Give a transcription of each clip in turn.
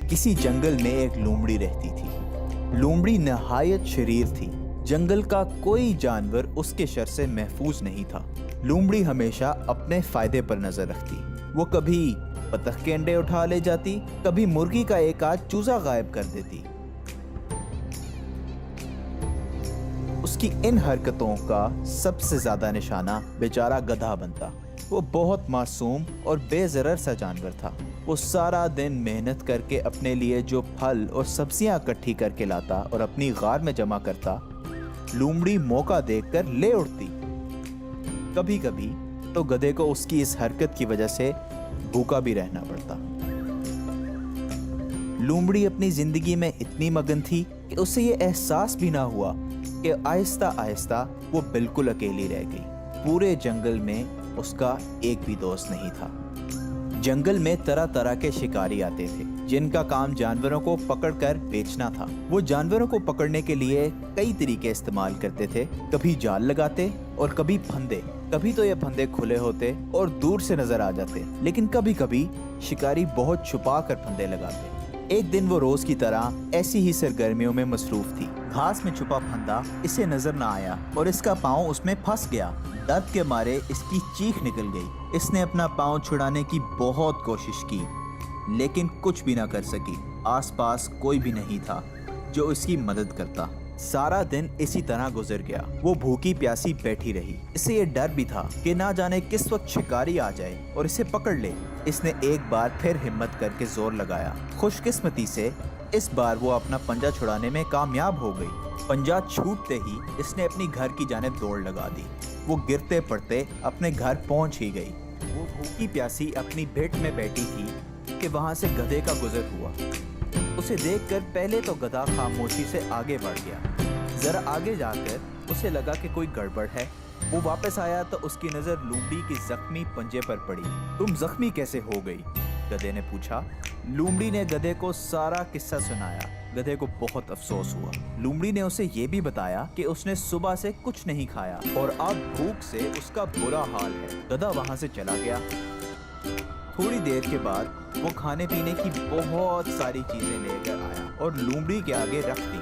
किसी जंगल में एक लोमड़ी रहती थी। लोमड़ी नहायत शरीर थी। जंगल का कोई जानवर उसके शर से महफूज नहीं था। लोमड़ी हमेशा अपने फायदे पर नजर रखती। वो कभी बतख के अंडे उठा ले जाती, कभी मुर्गी का एक आध चूजा गायब कर देती। उसकी इन हरकतों का सबसे ज्यादा निशाना बेचारा गधा बनता। वो बहुत मासूम और बेज़रर सा जानवर था। वो सारा दिन मेहनत करके अपने लिए जो फल और सब्जियां इकट्ठी करके लाता और अपनी गार में जमा करता, लोमड़ी मौका देखकर ले उड़ती। कभी कभी तो गधे को उसकी इस हरकत की वजह से भूखा भी रहना पड़ता। लोमड़ी अपनी जिंदगी में इतनी मगन थी कि उसे ये एहसास भी ना हुआ कि आहिस्ता आहिस्ता वो बिल्कुल अकेली रह गई। पूरे जंगल में उसका एक भी दोस्त नहीं था। जंगल में तरह तरह के शिकारी आते थे जिनका काम जानवरों को पकड़कर बेचना था। वो जानवरों को पकड़ने के लिए कई तरीके इस्तेमाल करते थे। कभी जाल लगाते और कभी फंदे। कभी तो ये फंदे खुले होते और दूर से नजर आ जाते, लेकिन कभी कभी शिकारी बहुत छुपा कर फंदे लगाते। एक दिन वो रोज की तरह ऐसी ही सरगर्मियों में मसरूफ थी। घास में छुपा फंदा इसे नजर न आया और इसका पाँव उसमें फंस गया। दर्द के मारे इसकी चीख निकल गई। इसने अपना पाँव छुड़ाने की बहुत कोशिश की, लेकिन कुछ भी ना कर सकी। आसपास कोई भी नहीं था जो इसकी मदद करता। सारा दिन इसी तरह गुजर गया। वो भूखी प्यासी बैठी रही। इसे ये डर भी था कि ना जाने किस वक्त शिकारी आ जाए और इसे पकड़ ले। इसने एक बार फिर हिम्मत करके जोर लगाया। खुशकिस्मती से इस बार वो अपना पंजा छुड़ाने में कामयाब हो गई। पंजा छूटते ही इसने अपनी घर की जानिब दौड़ लगा दी। वो गिरते पड़ते अपने घर पहुंच ही गई। वो भूखी प्यासी अपनी भेट में बैठी थी कि वहां से गधे का गुजर हुआ। उसे देखकर पहले तो गधा खामोशी से आगे बढ़ गया। जरा आगे जाकर उसे लगा कि कोई गड़बड़ है। वो वापस आया तो उसकी नजर लोमड़ी के जख्मी पंजे पर पड़ी। तुम जख्मी कैसे हो गई? गधे ने पूछा। लोमड़ी ने गधे को सारा किस्सा सुनाया। गधे को बहुत अफसोस हुआ। लोमड़ी ने उसे ये भी बताया कि उसने सुबह से कुछ नहीं खाया और अब भूख से उसका बुरा हाल है। गधा वहां से चला गया। थोड़ी देर के बाद वो खाने पीने की बहुत सारी चीजें लेकर आया और लोमड़ी के आगे रख दी।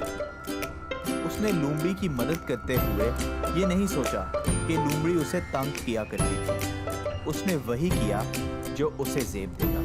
उसने लोमड़ी की मदद करते हुए ये नहीं सोचा कि लोमड़ी उसे तंग किया करती थी। उसने वही किया जो उसे जेब देता।